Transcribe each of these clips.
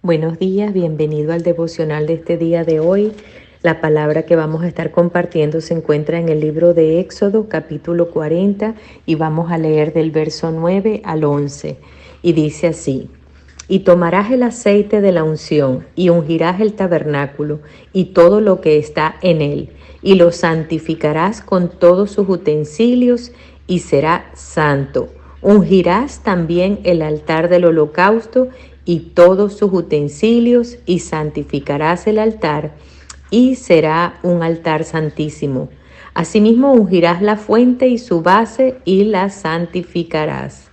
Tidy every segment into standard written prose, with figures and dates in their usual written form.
Buenos días, bienvenido al devocional de este día de hoy. La palabra que vamos a estar compartiendo se encuentra en el libro de Éxodo, capítulo 40, y vamos a leer del verso 9 al 11. Y dice así: Y tomarás el aceite de la unción, y ungirás el tabernáculo, y todo lo que está en él, y lo santificarás con todos sus utensilios, y será santo. Ungirás también el altar del holocausto y todos sus utensilios, y santificarás el altar, y será un altar santísimo. Asimismo ungirás la fuente y su base, y la santificarás.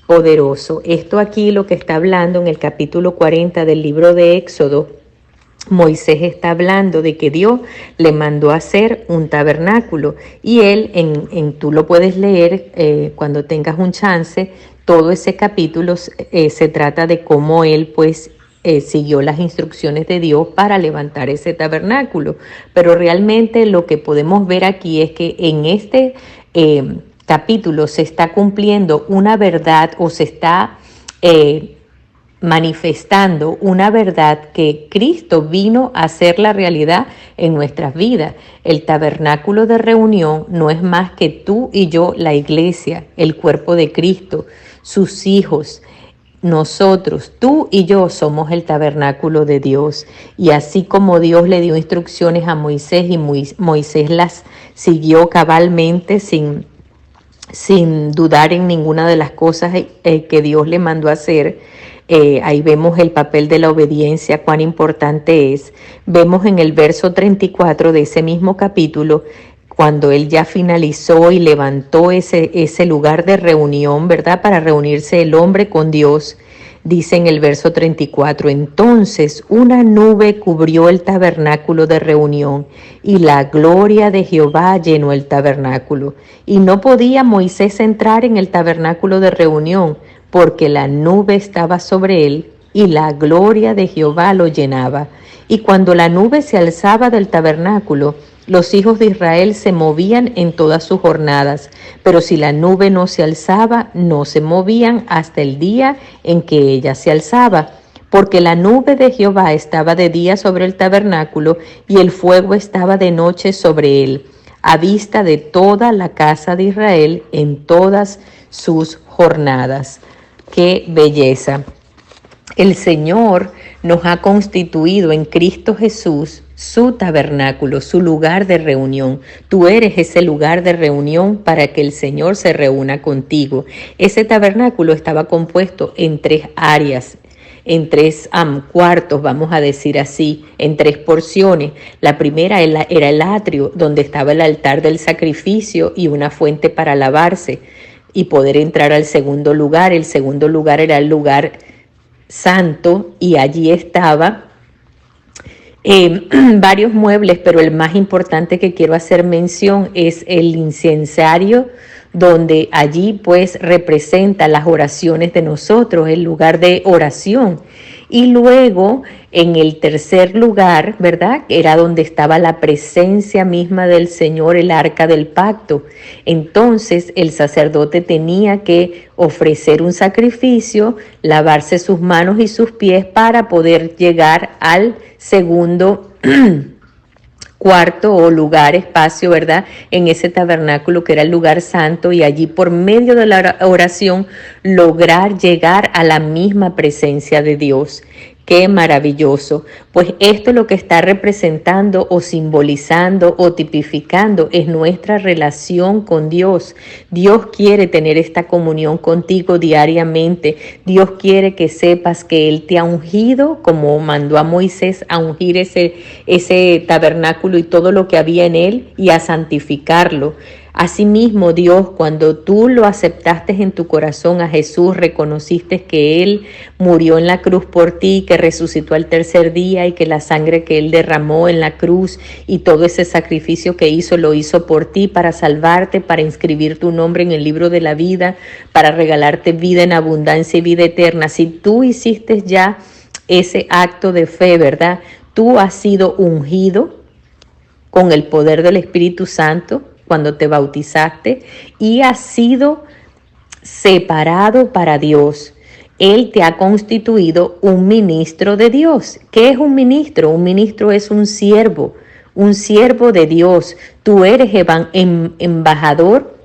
Poderoso. Esto aquí lo que está hablando en el capítulo 40 del libro de Éxodo, Moisés está hablando de que Dios le mandó a hacer un tabernáculo, y él, tú lo puedes leer cuando tengas un chance. Todo ese capítulo se trata de cómo él siguió las instrucciones de Dios para levantar ese tabernáculo. Pero realmente lo que podemos ver aquí es que en este capítulo se está cumpliendo una verdad, o se está manifestando una verdad que Cristo vino a hacer la realidad en nuestras vidas. El tabernáculo de reunión no es más que tú y yo, la iglesia, el cuerpo de Cristo, sus hijos. Nosotros, tú y yo, somos el tabernáculo de Dios. Y así como Dios le dio instrucciones a Moisés, y Moisés las siguió cabalmente sin dudar en ninguna de las cosas que Dios le mandó a hacer. Ahí vemos el papel de la obediencia, cuán importante es. Vemos en el verso 34 de ese mismo capítulo, cuando él ya finalizó y levantó ese lugar de reunión, ¿verdad? Para reunirse el hombre con Dios. Dice en el verso 34, entonces una nube cubrió el tabernáculo de reunión, y la gloria de Jehová llenó el tabernáculo. Y no podía Moisés entrar en el tabernáculo de reunión, porque la nube estaba sobre él, y la gloria de Jehová lo llenaba. Y cuando la nube se alzaba del tabernáculo, los hijos de Israel se movían en todas sus jornadas, pero si la nube no se alzaba, no se movían hasta el día en que ella se alzaba, porque la nube de Jehová estaba de día sobre el tabernáculo, y el fuego estaba de noche sobre él, a vista de toda la casa de Israel en todas sus jornadas. ¡Qué belleza! El Señor nos ha constituido en Cristo Jesús su tabernáculo, su lugar de reunión. Tú eres ese lugar de reunión para que el Señor se reúna contigo. Ese tabernáculo estaba compuesto en 3 áreas, en 3 cuartos, vamos a decir así, en 3 porciones. La primera era el atrio, donde estaba el altar del sacrificio y una fuente para lavarse y poder entrar al segundo lugar. El segundo lugar era el lugar santo, y allí estaba varios muebles, pero el más importante que quiero hacer mención es el incensario, donde allí pues representa las oraciones de nosotros, el lugar de oración. Y luego en el tercer lugar, ¿verdad?, era donde estaba la presencia misma del Señor, el arca del pacto. Entonces el sacerdote tenía que ofrecer un sacrificio, lavarse sus manos y sus pies para poder llegar al segundo cuarto o lugar, espacio, ¿verdad?, en ese tabernáculo que era el lugar santo, y allí por medio de la oración lograr llegar a la misma presencia de Dios. ¡Qué maravilloso! Pues esto lo que está representando o simbolizando o tipificando es nuestra relación con Dios. Dios quiere tener esta comunión contigo diariamente. Dios quiere que sepas que Él te ha ungido, como mandó a Moisés a ungir ese tabernáculo y todo lo que había en él, y a santificarlo. Asimismo, Dios, cuando tú lo aceptaste en tu corazón a Jesús, reconociste que Él murió en la cruz por ti, que resucitó al tercer día, y que la sangre que Él derramó en la cruz y todo ese sacrificio que hizo, lo hizo por ti para salvarte, para inscribir tu nombre en el libro de la vida, para regalarte vida en abundancia y vida eterna. Si tú hiciste ya ese acto de fe, ¿verdad?, tú has sido ungido con el poder del Espíritu Santo cuando te bautizaste, y has sido separado para Dios. Él te ha constituido un ministro de Dios. ¿Qué es un ministro? Un ministro es un siervo de Dios. Tú eres embajador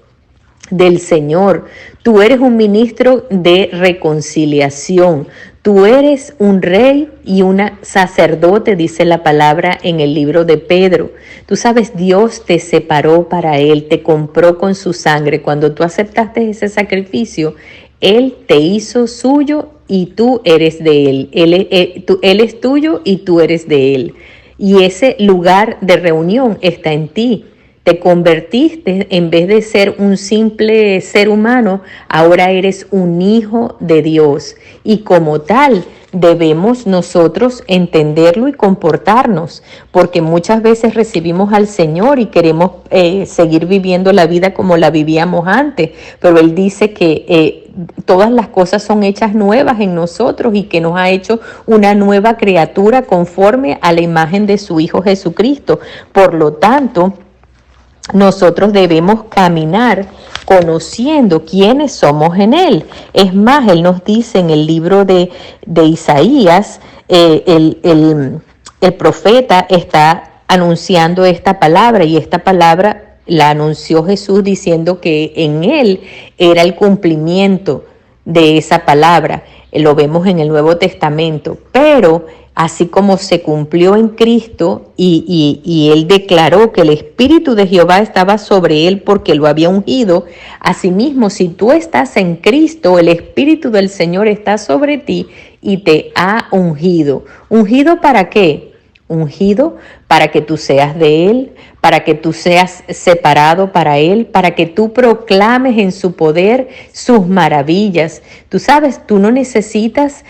del Señor. Tú eres un ministro de reconciliación. Tú eres un rey y una sacerdote, dice la palabra en el libro de Pedro. Tú sabes, Dios te separó para Él, te compró con su sangre. Cuando tú aceptaste ese sacrificio, Él te hizo suyo y tú eres de Él. Él es tuyo y tú eres de Él. Y ese lugar de reunión está en ti. Te convertiste, en vez de ser un simple ser humano, ahora eres un hijo de Dios. Y como tal, debemos nosotros entenderlo y comportarnos, porque muchas veces recibimos al Señor y queremos seguir viviendo la vida como la vivíamos antes, pero Él dice que todas las cosas son hechas nuevas en nosotros y que nos ha hecho una nueva criatura conforme a la imagen de su Hijo Jesucristo. Por lo tanto, nosotros debemos caminar conociendo quiénes somos en Él. Es más, Él nos dice en el libro de Isaías, el profeta está anunciando esta palabra y esta palabra la anunció Jesús diciendo que en Él era el cumplimiento de esa palabra. Lo vemos en el Nuevo Testamento, pero así como se cumplió en Cristo y Él declaró que el Espíritu de Jehová estaba sobre Él porque lo había ungido, asimismo, si tú estás en Cristo, el Espíritu del Señor está sobre ti y te ha ungido. ¿Ungido para qué? Ungido para que tú seas de Él, para que tú seas separado para Él, para que tú proclames en su poder sus maravillas. Tú sabes, tú no necesitas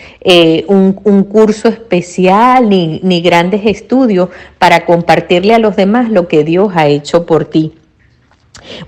un curso especial ni grandes estudios para compartirle a los demás lo que Dios ha hecho por ti.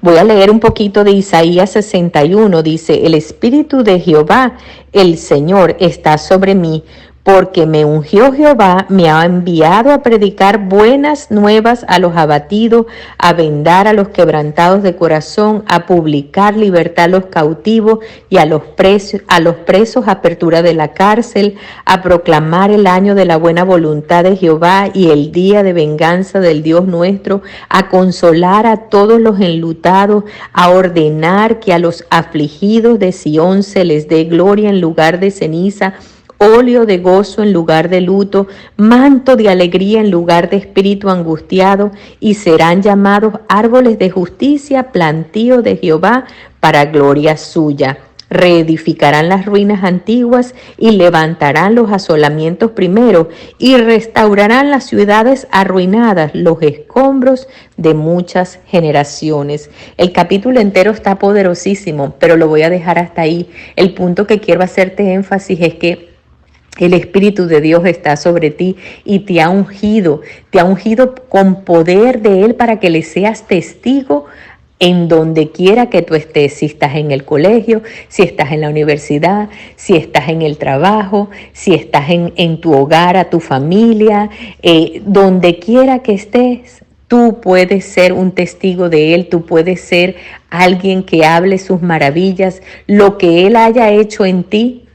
Voy a leer un poquito de Isaías 61, dice, el Espíritu de Jehová, el Señor, está sobre mí, porque me ungió Jehová, me ha enviado a predicar buenas nuevas a los abatidos, a vendar a los quebrantados de corazón, a publicar libertad a los cautivos y a los presos apertura de la cárcel, a proclamar el año de la buena voluntad de Jehová y el día de venganza del Dios nuestro, a consolar a todos los enlutados, a ordenar que a los afligidos de Sión se les dé gloria en lugar de ceniza, óleo de gozo en lugar de luto, manto de alegría en lugar de espíritu angustiado, y serán llamados árboles de justicia, plantío de Jehová para gloria suya. Reedificarán las ruinas antiguas y levantarán los asolamientos primeros y restaurarán las ciudades arruinadas, los escombros de muchas generaciones. El capítulo entero está poderosísimo, pero lo voy a dejar hasta ahí. El punto que quiero hacerte énfasis es que el Espíritu de Dios está sobre ti y te ha ungido con poder de Él para que le seas testigo en donde quiera que tú estés, si estás en el colegio, si estás en la universidad, si estás en el trabajo, si estás en tu hogar, a tu familia, donde quiera que estés. Tú puedes ser un testigo de Él, tú puedes ser alguien que hable sus maravillas, lo que Él haya hecho en ti.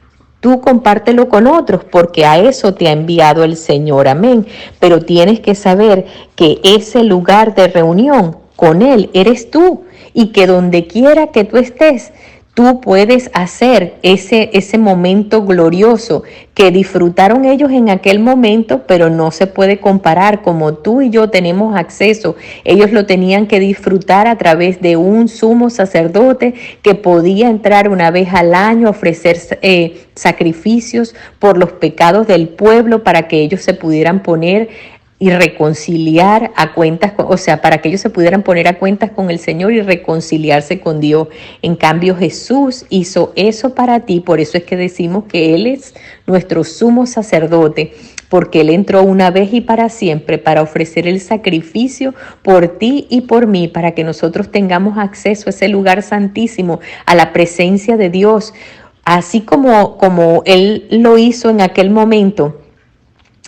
Tú compártelo con otros porque a eso te ha enviado el Señor, amén. Pero tienes que saber que ese lugar de reunión con Él eres tú y que donde quiera que tú estés, tú puedes hacer ese momento glorioso que disfrutaron ellos en aquel momento, pero no se puede comparar como tú y yo tenemos acceso. Ellos lo tenían que disfrutar a través de un sumo sacerdote que podía entrar una vez al año a ofrecer sacrificios por los pecados del pueblo para que ellos se pudieran poner y reconciliar a cuentas, para que ellos se pudieran poner a cuentas con el Señor y reconciliarse con Dios. En cambio, Jesús hizo eso para ti, por eso es que decimos que Él es nuestro sumo sacerdote, porque Él entró una vez y para siempre para ofrecer el sacrificio por ti y por mí, para que nosotros tengamos acceso a ese lugar santísimo, a la presencia de Dios, así como Él lo hizo en aquel momento.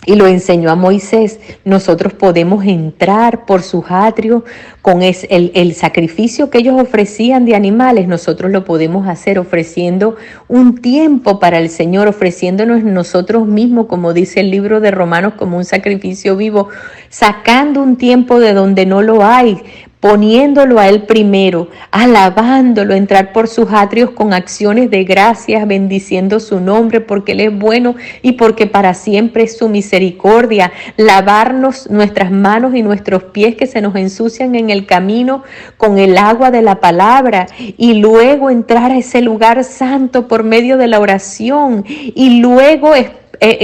y lo enseñó a Moisés. Nosotros podemos entrar por sus atrios con el sacrificio que ellos ofrecían de animales. Nosotros lo podemos hacer ofreciendo un tiempo para el Señor, ofreciéndonos nosotros mismos, como dice el libro de Romanos, como un sacrificio vivo, sacando un tiempo de donde no lo hay, poniéndolo a Él primero, alabándolo, entrar por sus atrios con acciones de gracias, bendiciendo su nombre porque Él es bueno y porque para siempre es su misericordia, lavarnos nuestras manos y nuestros pies que se nos ensucian en el camino con el agua de la palabra y luego entrar a ese lugar santo por medio de la oración y luego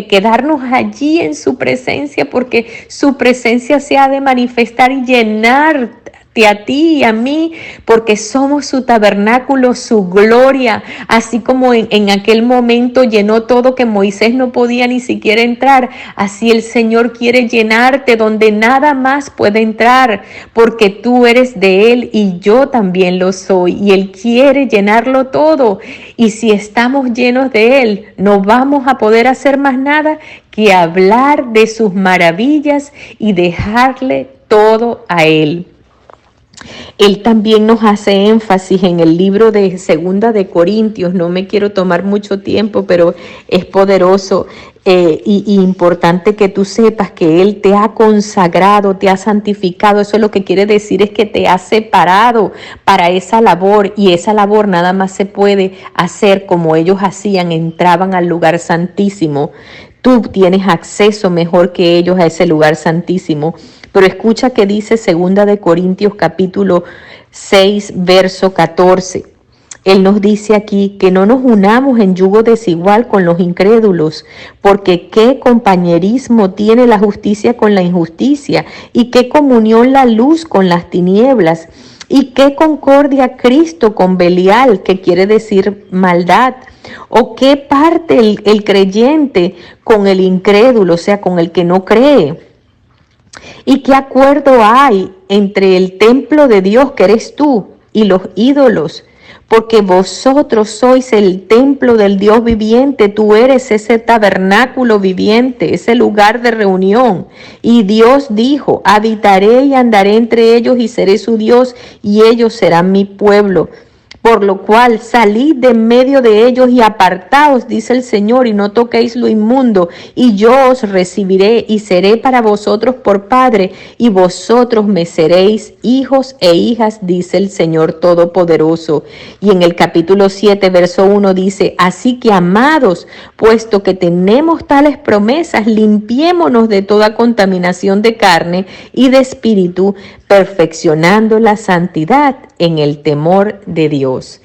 quedarnos allí en su presencia, porque su presencia se ha de manifestar y llenar a ti y a mí, porque somos su tabernáculo, su gloria, así como en aquel momento llenó todo que Moisés no podía ni siquiera entrar, así el Señor quiere llenarte donde nada más puede entrar, porque tú eres de Él y yo también lo soy, y Él quiere llenarlo todo, y si estamos llenos de Él, no vamos a poder hacer más nada que hablar de sus maravillas y dejarle todo a Él. Él también nos hace énfasis en el libro de Segunda de Corintios. No me quiero tomar mucho tiempo, pero es poderoso y importante que tú sepas que Él te ha consagrado, te ha santificado. Eso lo que quiere decir es que te ha separado para esa labor, y esa labor nada más se puede hacer como ellos hacían, entraban al lugar santísimo. Tú tienes acceso mejor que ellos a ese lugar santísimo. Pero escucha que dice 2 de Corintios capítulo 6, verso 14. Él nos dice aquí que no nos unamos en yugo desigual con los incrédulos, porque qué compañerismo tiene la justicia con la injusticia, y qué comunión la luz con las tinieblas, y qué concordia Cristo con Belial, que quiere decir maldad. ¿O qué parte el creyente con el incrédulo, o sea, con el que no cree? ¿Y qué acuerdo hay entre el templo de Dios, que eres tú, y los ídolos? Porque vosotros sois el templo del Dios viviente, tú eres ese tabernáculo viviente, ese lugar de reunión. Y Dios dijo, habitaré y andaré entre ellos y seré su Dios, y ellos serán mi pueblo. Por lo cual salid de en medio de ellos y apartaos, dice el Señor, y no toquéis lo inmundo, y yo os recibiré y seré para vosotros por Padre, y vosotros me seréis hijos e hijas, dice el Señor Todopoderoso. Y en el capítulo 7, verso 1 dice, así que amados, puesto que tenemos tales promesas, limpiémonos de toda contaminación de carne y de espíritu, perfeccionando la santidad en el temor de Dios.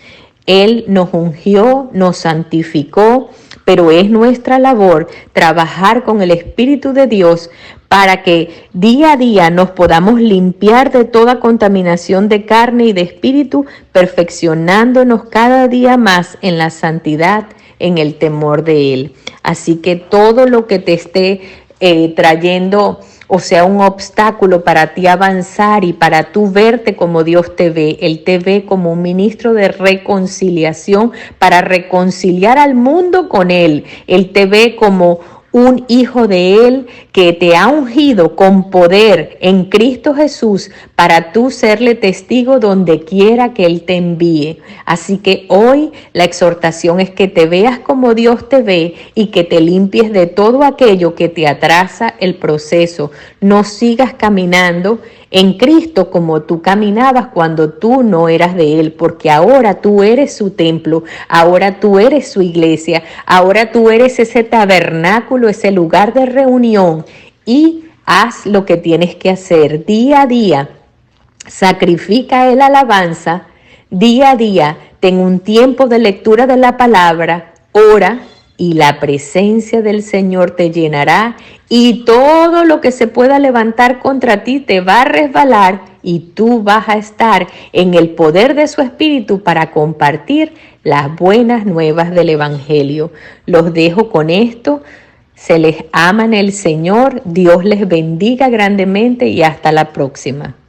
Él nos ungió, nos santificó, pero es nuestra labor trabajar con el Espíritu de Dios para que día a día nos podamos limpiar de toda contaminación de carne y de espíritu, perfeccionándonos cada día más en la santidad, en el temor de Él. Así que todo lo que te esté trayendo, o sea, un obstáculo para ti avanzar y para tú verte como Dios te ve. Él te ve como un ministro de reconciliación para reconciliar al mundo con Él. Él te ve como un hijo de Él que te ha ungido con poder en Cristo Jesús para tú serle testigo donde quiera que Él te envíe. Así que hoy la exhortación es que te veas como Dios te ve y que te limpies de todo aquello que te atrasa el proceso. No sigas caminando en Cristo como tú caminabas cuando tú no eras de Él, porque ahora tú eres su templo, ahora tú eres su iglesia, ahora tú eres ese tabernáculo, ese lugar de reunión, y haz lo que tienes que hacer día a día. Sacrifica el alabanza, día a día ten un tiempo de lectura de la palabra, ora, y la presencia del Señor te llenará, y todo lo que se pueda levantar contra ti te va a resbalar, y tú vas a estar en el poder de su Espíritu para compartir las buenas nuevas del Evangelio. Los dejo con esto. Se les ama en el Señor. Dios les bendiga grandemente y hasta la próxima.